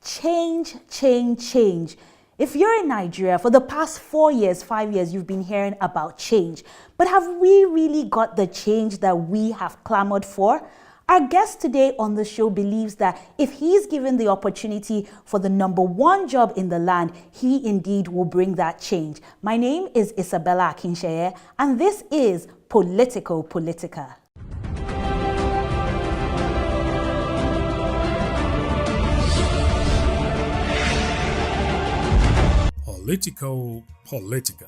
Change, change, change. If you're in Nigeria, for the past 4 years, 5 years, you've been hearing about change. But have we really got the change that we have clamored for? Our guest today on the show believes that if he's given the opportunity for the #1 job in the land, he indeed will bring that change. My name is Isabella Akinseye, and this is Politico Politica. Politico Politica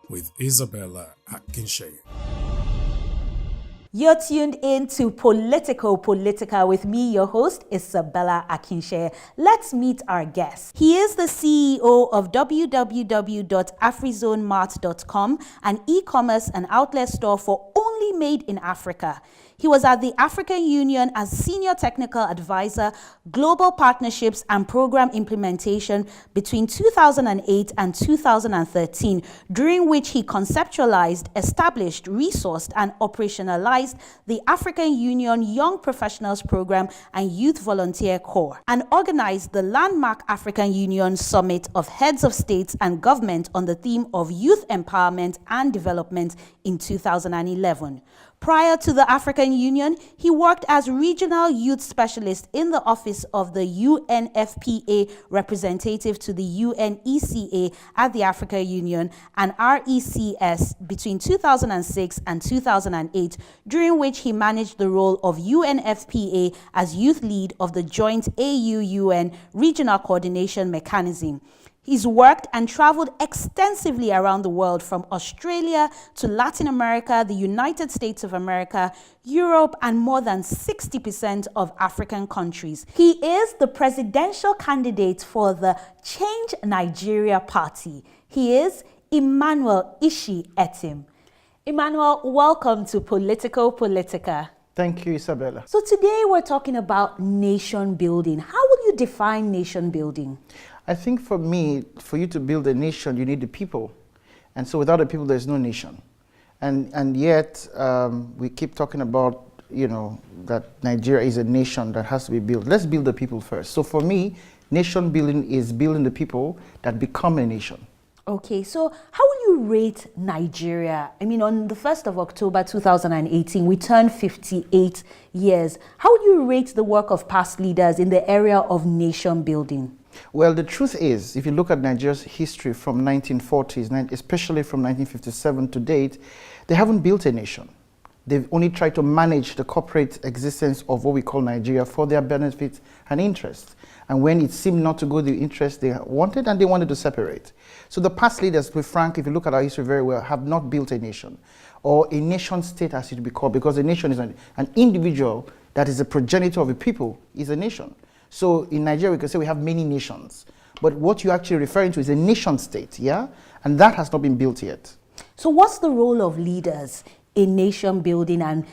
with Isabella Akinseye. You're tuned in to Politico Politica with me, your host, Isabella Akinseye. Let's meet our guest. He is the CEO of www.afrizonmart.com, an e-commerce and outlet store for only made in Africa. He was at the African Union as Senior Technical Advisor, Global Partnerships and Program Implementation between 2008 and 2013, during which he conceptualized, established, resourced, and operationalized the African Union Young Professionals Program and Youth Volunteer Corps, and organized the landmark African Union Summit of Heads of States and Government on the theme of Youth Empowerment and Development in 2011. Prior to the African Union, he worked as Regional Youth Specialist in the Office of the UNFPA Representative to the UNECA at the African Union and RECS between 2006 and 2008, during which he managed the role of UNFPA as Youth Lead of the Joint AU-UN Regional Coordination Mechanism. He's worked and traveled extensively around the world, from Australia to Latin America, the United States of America, Europe, and more than 60% of African countries. He is the presidential candidate for the Change Nigeria Party. He is Emmanuel Etim. Emmanuel, welcome to Politico Politica. Thank you, Isabella. So today we're talking about nation building. How will you define nation building? I think for me, for you to build a nation, you need the people. And so without the people, there's no nation. And yet, we keep talking about, that Nigeria is a nation that has to be built. Let's build the people first. So for me, nation building is building the people that become a nation. Okay, so how will you rate Nigeria? I mean, on the 1st of October 2018, we turned 58 years. How would you rate the work of past leaders in the area of nation building? Well, the truth is, if you look at Nigeria's history from 1940s, especially from 1957 to date, they haven't built a nation. They've only tried to manage the corporate existence of what we call Nigeria for their benefit and interest. And when it seemed not to go the interest they wanted, and they wanted to separate. So the past leaders, to be frank, if you look at our history very well, have not built a nation, or a nation state as it would be called, because a nation is an individual that is a progenitor of a people, is a nation. So in Nigeria, we can say we have many nations, but what you're actually referring to is a nation state, yeah? And that has not been built yet. So what's the role of leaders in nation building and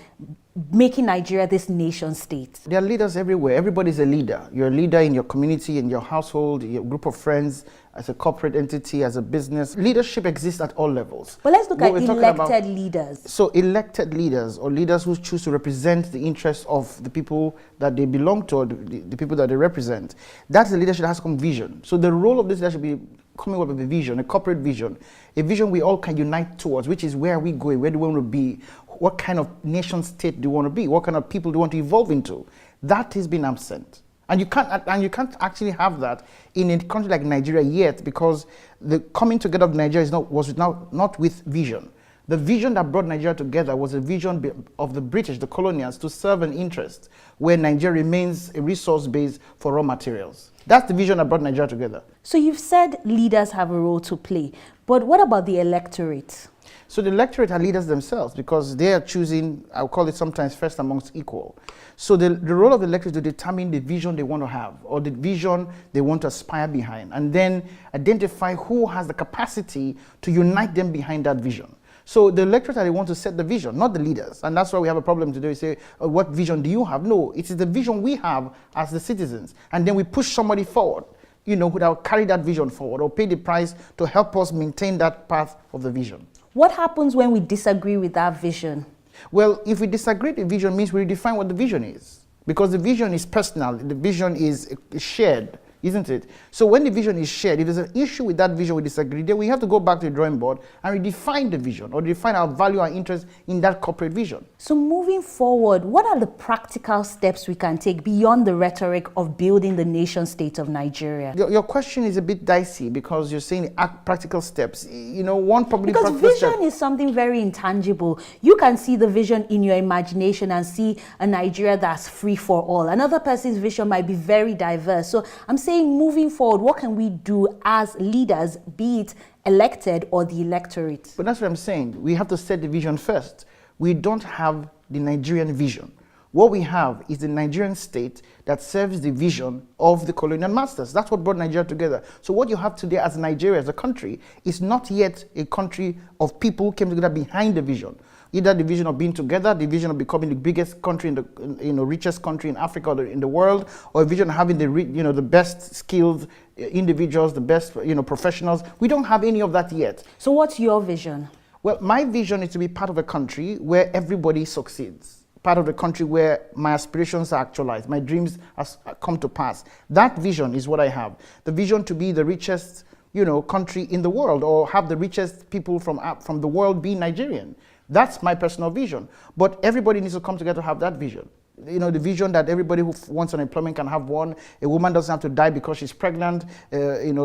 making Nigeria this nation state? There are leaders everywhere. Everybody's a leader. You're a leader in your community, in your household, your group of friends, as a corporate entity, as a business. Leadership exists at all levels. But let's look at elected leaders. So elected leaders, or leaders who choose to represent the interests of the people that they belong to, or the people that they represent. That's the leadership that has come vision. So the role of this leadership should be coming up with a vision, a corporate vision, a vision we all can unite towards, which is where are we going, where do we want to be, what kind of nation state do you want to be, what kind of people do you want to evolve into. That has been absent. And you can't actually have that in a country like Nigeria yet, because the coming together of Nigeria was not with vision. The vision that brought Nigeria together was a vision of the British, the colonials, to serve an interest where Nigeria remains a resource base for raw materials. That's the vision that brought Nigeria together. So you've said leaders have a role to play, but what about the electorate? So the electorate are leaders themselves, because they are choosing, I'll call it sometimes first amongst equal. So the role of the electorate is to determine the vision they want to have, or the vision they want to aspire behind, and then identify who has the capacity to unite them behind that vision. So the electorate, they want to set the vision, not the leaders. And that's why we have a problem today. We say, what vision do you have? No, it is the vision we have as the citizens. And then we push somebody forward, who will carry that vision forward or pay the price to help us maintain that path of the vision. What happens when we disagree with that vision? Well, if we disagree, the vision means we redefine what the vision is. Because the vision is personal, the vision is shared. isn't it? So when the vision is shared, if there's an issue with that vision, we disagree, then we have to go back to the drawing board and redefine the vision or define our value and interest in that corporate vision. So moving forward, what are the practical steps we can take beyond the rhetoric of building the nation state of Nigeria? Your question is a bit dicey because you're saying practical steps. One probably because practical vision step. is something very intangible. You can see the vision in your imagination and see a Nigeria that's free for all. Another person's vision might be very diverse. So I'm saying moving forward, what can we do as leaders, be it elected or the electorate? But that's what I'm saying. We have to set the vision first. We don't have the Nigerian vision. What we have is the Nigerian state that serves the vision of the colonial masters. That's what brought Nigeria together. So what you have today as Nigeria, as a country, is not yet a country of people who came together behind the vision. Either the vision of being together, the vision of becoming the biggest country in the richest country in Africa or in the world, or a vision of having the best skilled individuals, the best professionals. We don't have any of that yet. So what's your vision? Well, my vision is to be part of a country where everybody succeeds. Part of the country where my aspirations are actualized, my dreams come to pass. That vision is what I have. The vision to be the richest, country in the world, or have the richest people from the world be Nigerian. That's my personal vision. But everybody needs to come together to have that vision. The vision that everybody who wants unemployment can have one. A woman doesn't have to die because she's pregnant.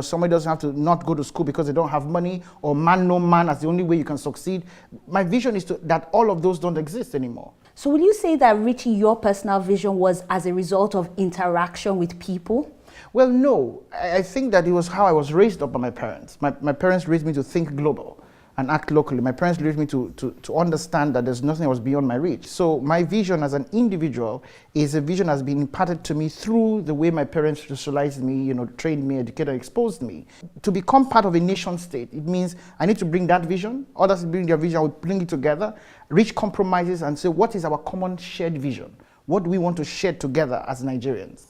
Somebody doesn't have to not go to school because they don't have money. Or man, no man, that's the only way you can succeed. My vision is that all of those don't exist anymore. So will you say that reaching your personal vision was as a result of interaction with people? Well, no. I think that it was how I was raised up by my parents. My parents raised me to think global and act locally. My parents raised me to understand that there's nothing that was beyond my reach. So my vision as an individual is a vision that's been imparted to me through the way my parents socialized me, trained me, educated, exposed me. To become part of a nation state, it means I need to bring that vision, others bring their vision, I will bring it together, reach compromises and say, what is our common shared vision? What do we want to share together as Nigerians?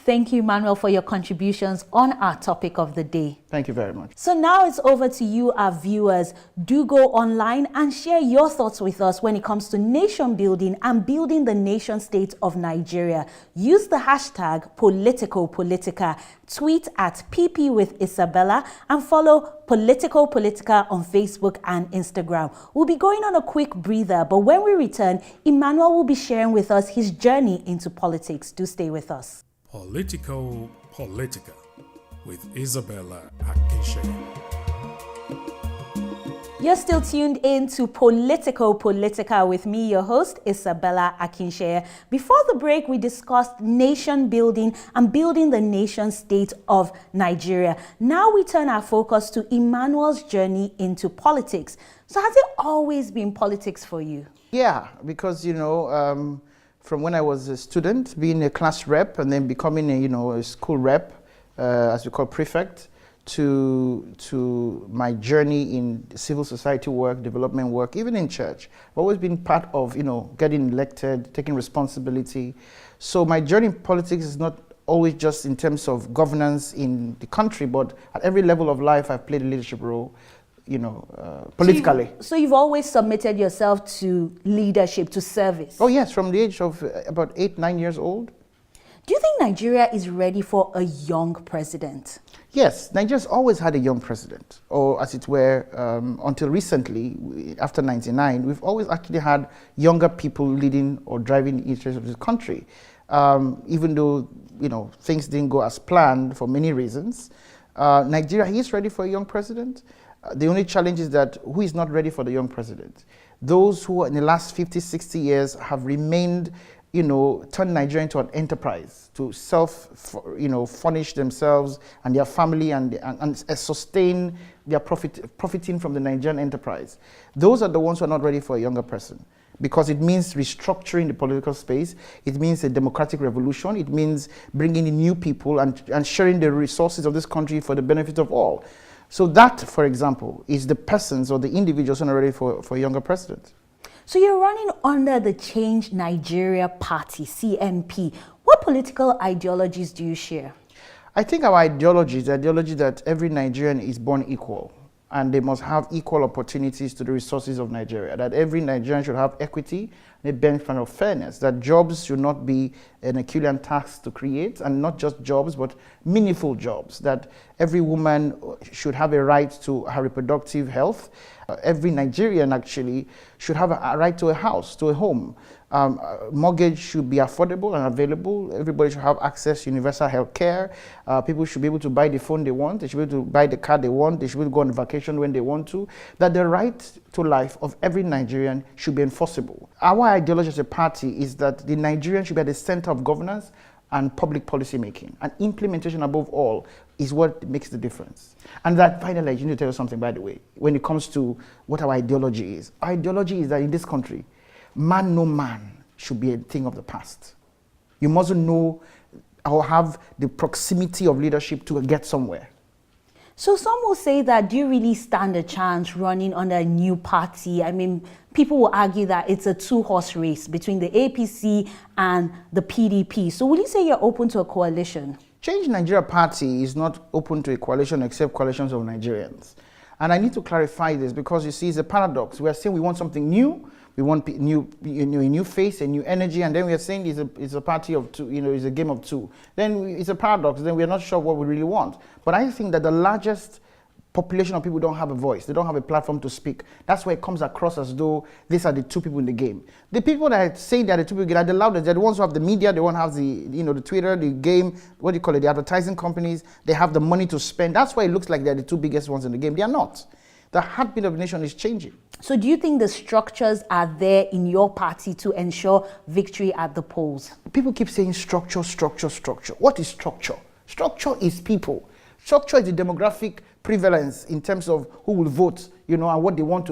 Thank you, Emmanuel, for your contributions on our topic of the day. Thank you very much. So now it's over to you, our viewers. Do go online and share your thoughts with us when it comes to nation building and building the nation state of Nigeria. Use the hashtag Politico Politica, tweet at PP with Isabella, and follow Politico Politica on Facebook and Instagram. We'll be going on a quick breather, but when we return, Emmanuel will be sharing with us his journey into politics. Do stay with us. Politico Politica with Isabella Akinseye. You're still tuned in to Politico Politica with me, your host, Isabella Akinseye. Before the break, we discussed nation building and building the nation state of Nigeria. Now we turn our focus to Emmanuel's journey into politics. So has it always been politics for you? Yeah, because, from when I was a student, being a class rep and then becoming a school rep, as we call prefect, to my journey in civil society work, development work, even in church. I've always been part of, getting elected, taking responsibility. So my journey in politics is not always just in terms of governance in the country, but at every level of life, I've played a leadership role. Politically. So you've always submitted yourself to leadership, to service? Oh yes, from the age of about 8-9 years old. Do you think Nigeria is ready for a young president? Yes, Nigeria's always had a young president, or as it were, until recently, after '99, we've always actually had younger people leading or driving the interests of the country. Even though, things didn't go as planned for many reasons, Nigeria is ready for a young president. The only challenge is that who is not ready for the young president? Those who in the last 50, 60 years have remained, turned Nigeria into an enterprise to furnish themselves and their family and sustain their profiting from the Nigerian enterprise. Those are the ones who are not ready for a younger person, because it means restructuring the political space. It means a democratic revolution. It means bringing in new people and sharing the resources of this country for the benefit of all. So that, for example, is the persons or the individuals who are ready for a younger president. So you're running under the Change Nigeria Party, CNP. What political ideologies do you share? I think our ideology is the ideology that every Nigerian is born equal. and they must have equal opportunities to the resources of Nigeria, that every Nigerian should have equity and a benchmark of fairness, that jobs should not be an Herculean task to create, and not just jobs, but meaningful jobs, that every woman should have a right to her reproductive health. Every Nigerian actually should have a right to a house, to a home. Mortgage should be affordable and available. Everybody should have access to universal health care. People should be able to buy the phone they want. They should be able to buy the car they want. They should be able to go on vacation when they want to. That the right to life of every Nigerian should be enforceable. Our ideology as a party is that the Nigerian should be at the center of governance and public policy making. And implementation above all is what makes the difference. And that finally, I need to tell you something, by the way, when it comes to what our ideology is. Our ideology is that in this country, man no man should be a thing of the past. You mustn't know or have the proximity of leadership to get somewhere. So some will say that, do you really stand a chance running under a new party? I mean, people will argue that it's a two-horse race between the APC and the PDP. So will you say you're open to a coalition? Change Nigeria Party is not open to a coalition except coalitions of Nigerians. And I need to clarify this because you see, it's a paradox. We are saying we want something new. We want a new face, a new energy, and then we are saying it's a party of two, it's a game of two. Then it's a paradox. Then we are not sure what we really want. But I think that the largest population of people don't have a voice. They don't have a platform to speak. That's why it comes across as though these are the two people in the game. The people that say they are the two people are the loudest. They're the ones who have the media. They won't have the Twitter, the game, what do you call it, the advertising companies. They have the money to spend. That's why it looks like they're the two biggest ones in the game. They are not. The heartbeat of the nation is changing. So do you think the structures are there in your party to ensure victory at the polls? People keep saying structure, structure, structure. What is structure? Structure is people. Structure is the demographic prevalence in terms of who will vote, and what who they want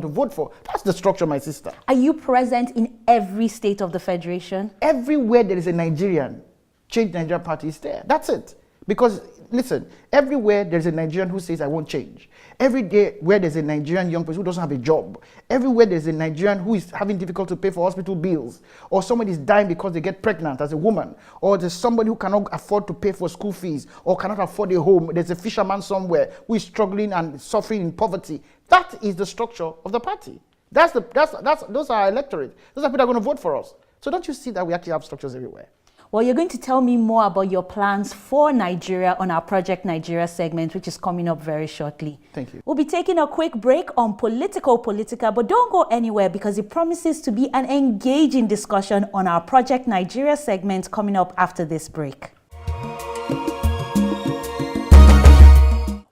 to vote for. That's the structure, my sister. Are you present in every state of the federation? Everywhere there is a Nigerian, Change Nigeria Party is there. That's it. Because, listen, everywhere there's a Nigerian who says, I won't change. Every day where there's a Nigerian young person who doesn't have a job. Everywhere there's a Nigerian who is having difficulty to pay for hospital bills. Or somebody is dying because they get pregnant as a woman. Or there's somebody who cannot afford to pay for school fees. Or cannot afford a home. There's a fisherman somewhere who is struggling and suffering in poverty. That is the structure of the party. Those are our electorate. Those are people that are going to vote for us. So don't you see that we actually have structures everywhere? Well, you're going to tell me more about your plans for Nigeria on our Project Nigeria segment, which is coming up very shortly. Thank you. We'll be taking a quick break on Politico Politica, but don't go anywhere because it promises to be an engaging discussion on our Project Nigeria segment coming up after this break.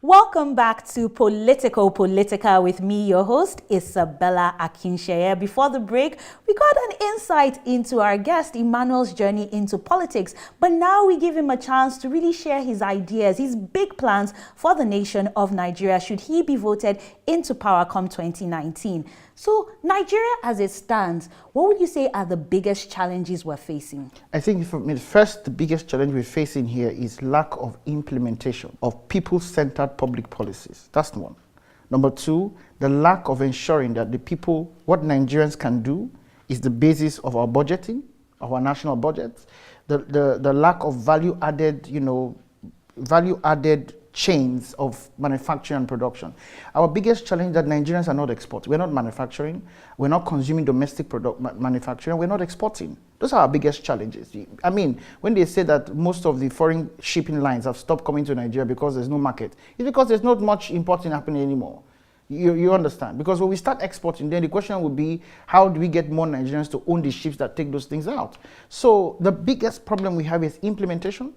Welcome back to Politico Politica with me, your host, Isabella Akinseye. Before the break, we got an insight into our guest, Emmanuel's journey into politics. But now we give him a chance to really share his ideas, his big plans for the nation of Nigeria should he be voted into power come 2019. So Nigeria as it stands, what would you say are the biggest challenges we're facing? I think for me, first, the biggest challenge we're facing here is lack of implementation of people-centered public policies. That's one. Number two, the lack of ensuring that the people, what Nigerians can do is the basis of our budgeting, of our national budgets. The lack of value-added, value-added chains of manufacturing and production. Our biggest challenge is that Nigerians are not exporting. We're not manufacturing. We're not consuming domestic manufacturing. We're not exporting. Those are our biggest challenges. I mean, when they say that most of the foreign shipping lines have stopped coming to Nigeria because there's no market, it's because there's not much importing happening anymore. You understand? Because when we start exporting, then the question would be, how do we get more Nigerians to own the ships that take those things out? So the biggest problem we have is implementation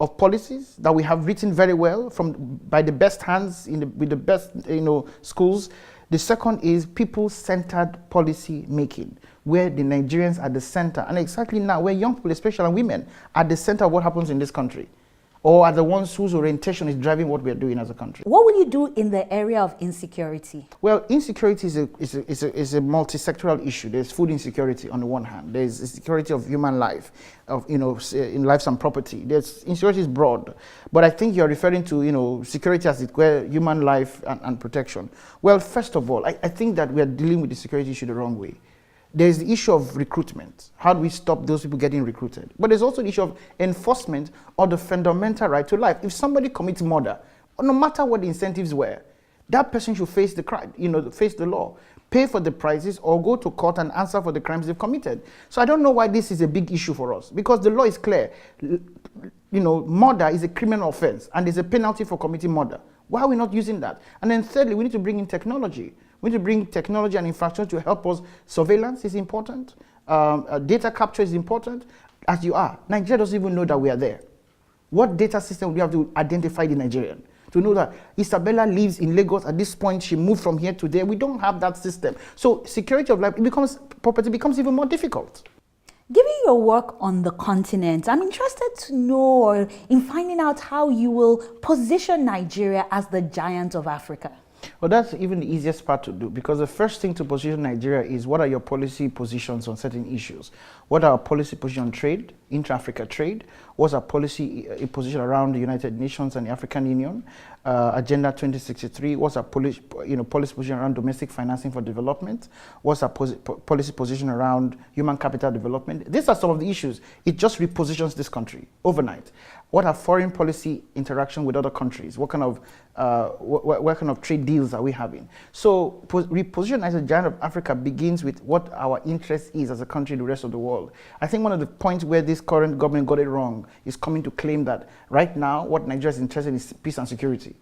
of policies that we have written very well by the best hands with the best schools. The second is people-centered policy making, where the Nigerians are the center, and exactly now where young people, especially and women, are the center of what happens in this country, or are the ones whose orientation is driving what we're doing as a country. What will you do in the area of insecurity? Well, insecurity is a multi-sectoral issue. There's food insecurity on the one hand. There's insecurity of human life, in lives and property. There's insecurity is broad, but I think you're referring to security as it were, human life and protection. Well, first of all, I think that we are dealing with the security issue the wrong way. There's the issue of recruitment. How do we stop those people getting recruited? But there's also the issue of enforcement of the fundamental right to life. If somebody commits murder, no matter what the incentives were, that person should face the crime, face the law, pay for the prices, or go to court and answer for the crimes they've committed. So I don't know why this is a big issue for us, because the law is clear. Murder is a criminal offense, and there's a penalty for committing murder. Why are we not using that? And then thirdly, we need to bring in technology. We need to bring technology and infrastructure to help us. Surveillance is important. Data capture is important. As you are, Nigeria doesn't even know that we are there. What data system do we have to identify the Nigerian? To know that Isabella lives in Lagos at this point, she moved from here to there. We don't have that system. So security of life, property becomes even more difficult. Given your work on the continent, I'm interested to know in finding out how you will position Nigeria as the giant of Africa. Well, that's even the easiest part to do, because the first thing to position Nigeria is what are your policy positions on certain issues? What are our policy position on trade, intra-Africa trade? What's our policy position around the United Nations and the African Union? Agenda 2063, what's our policy position around domestic financing for development? What's our policy position around human capital development? These are some of the issues. It just repositions this country overnight. What are foreign policy interaction with other countries? What kind of trade deals are we having? So reposition as a giant of Africa begins with what our interest is as a country in the rest of the world. I think one of the points where this current government got it wrong is coming to claim that right now what Nigeria is interested in is peace and security.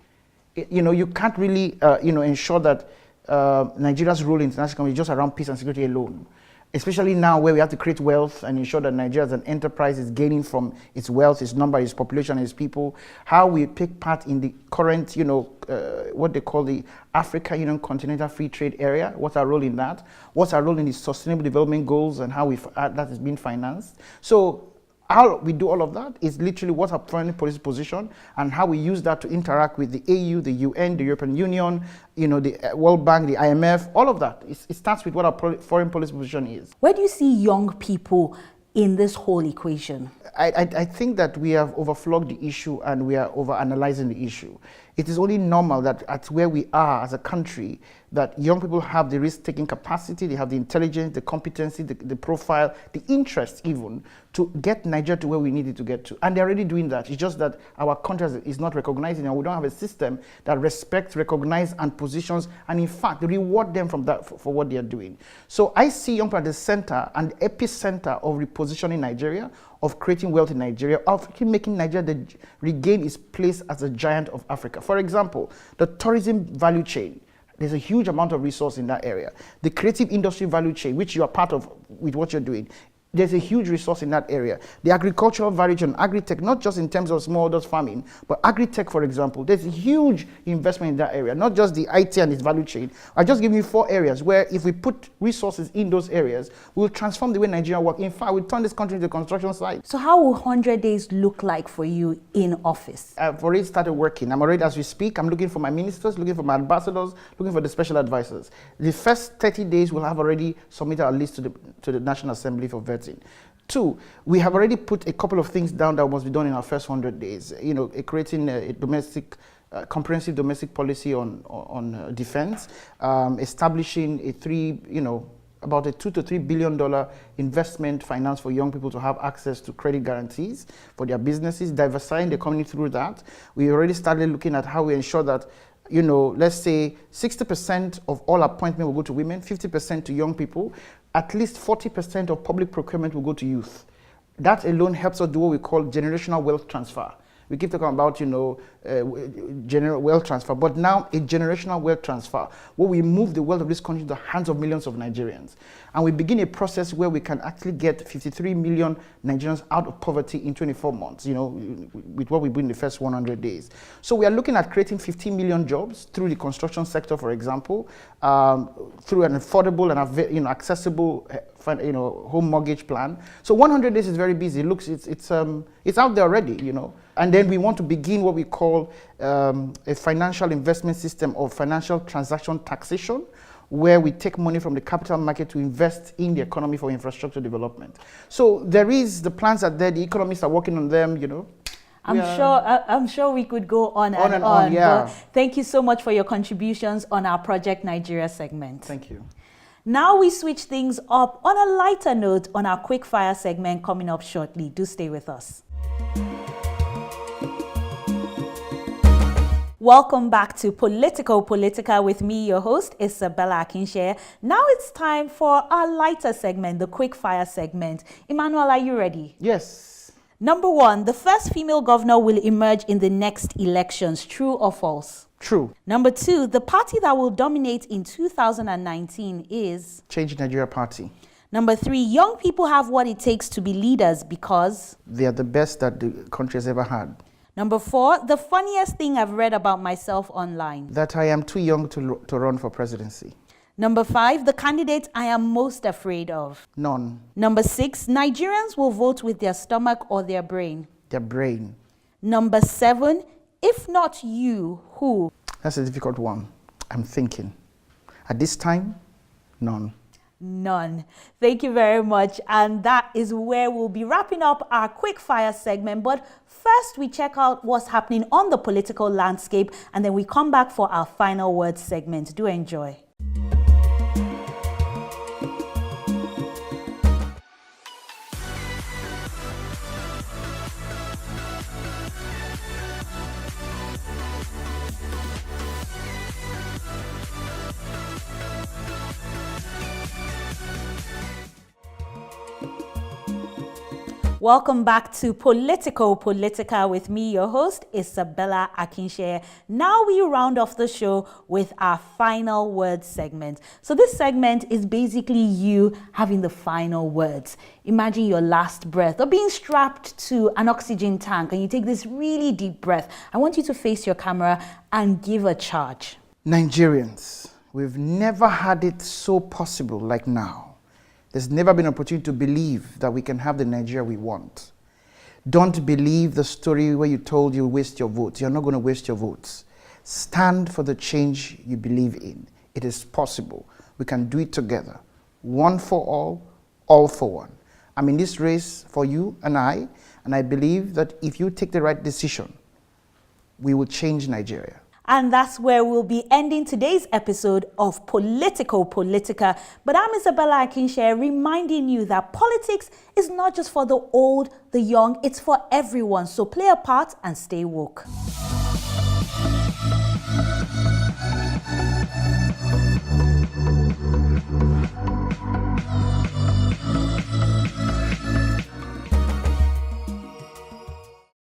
You can't really ensure that Nigeria's role in international community is just around peace and security alone. Especially now where we have to create wealth and ensure that Nigeria as an enterprise is gaining from its wealth, its number, its population, its people. How we take part in the current, what they call the Africa Union Continental Free Trade Area. What's our role in that? What's our role in the Sustainable Development Goals and how that is being financed? So how we do all of that is literally what's our foreign policy position and how we use that to interact with the AU, the UN, the European Union, the World Bank, the IMF, all of that. It starts with what our foreign policy position is. Where do you see young people in this whole equation? I think that we have overflogged the issue and we are overanalyzing the issue. It is only normal that at where we are as a country, that young people have the risk-taking capacity, they have the intelligence, the competency, the profile, the interest even, to get Nigeria to where we need it to get to. And they're already doing that. It's just that our country is not recognizing, and we don't have a system that respects, recognizes, and positions, and in fact, reward them from that for what they are doing. So I see young people at the center and the epicenter of repositioning Nigeria, of creating wealth in Nigeria, of making Nigeria regain its place as a giant of Africa. For example, the tourism value chain. There's a huge amount of resource in that area. The creative industry value chain, which you are part of with what you're doing, there's a huge resource in that area. The agricultural value chain, agri-tech, not just in terms of smallholder farming, but agri-tech, for example, there's a huge investment in that area, not just the IT and its value chain. I just give you 4 areas where if we put resources in those areas, we'll transform the way Nigeria works. In fact, we'll turn this country into a construction site. So how will 100 days look like for you in office? I've already started working. I'm already, as we speak, I'm looking for my ministers, looking for my ambassadors, looking for the special advisors. The first 30 days, we'll have already submitted our list to the National Assembly for vetting. 2, we have already put a couple of things down that must be done in our first 100 days. Creating a comprehensive domestic policy on defense, establishing about a $2 to $3 billion investment finance for young people to have access to credit guarantees for their businesses, diversifying the economy through that. We already started looking at how we ensure that let's say 60% of all appointments will go to women, 50% to young people, at least 40% of public procurement will go to youth. That alone helps us do what we call generational wealth transfer. We keep talking about, general wealth transfer, but now a generational wealth transfer, where we move the wealth of this country into the hands of millions of Nigerians. And we begin a process where we can actually get 53 million Nigerians out of poverty in 24 months, with what we do in the first 100 days. So we are looking at creating 15 million jobs through the construction sector, for example, through an affordable and accessible home mortgage plan. So 100 days is very busy. It's out there already, And then we want to begin what we call a financial investment system of financial transaction taxation, where we take money from the capital market to invest in the economy for infrastructure development. So the plans are there, the economists are working on them, I'm sure we could go on and on. Yeah. But thank you so much for your contributions on our Project Nigeria segment. Thank you. Now we switch things up on a lighter note on our quick fire segment coming up shortly. Do stay with us. Welcome back to Politico Politica with me, your host, Isabella Akinseye. Now it's time for our lighter segment, the quick fire segment. Emmanuel, are you ready? Yes. Number 1, the first female governor will emerge in the next elections. True or false? True. Number 2, the party that will dominate in 2019 is... Change Nigeria Party. Number 3, young people have what it takes to be leaders because... They are the best that the country has ever had. Number 4, the funniest thing I've read about myself online. That I am too young to run for presidency. Number 5, the candidate I am most afraid of. None. Number 6, Nigerians will vote with their stomach or their brain. Their brain. Number 7, if not you, who? That's a difficult one. I'm thinking. At this time, none. None. Thank you very much. And that is where we'll be wrapping up our quick fire segment. But first, we check out what's happening on the political landscape, and then we come back for our final word segment. Do enjoy. Welcome back to Politico Politica with me, your host, Isabella Akinseye. Now we round off the show with our final word segment. So this segment is basically you having the final words. Imagine your last breath or being strapped to an oxygen tank and you take this really deep breath. I want you to face your camera and give a charge. Nigerians, we've never had it so possible like now. There's never been an opportunity to believe that we can have the Nigeria we want. Don't believe the story where you told you'll waste your votes. You're not going to waste your votes. Stand for the change you believe in. It is possible. We can do it together. One for all for one. I'm in this race for you and I believe that if you take the right decision, we will change Nigeria. And that's where we'll be ending today's episode of Politico Politica. But I'm Isabella Akinseye, reminding you that politics is not just for the old, the young, it's for everyone. So play a part and stay woke.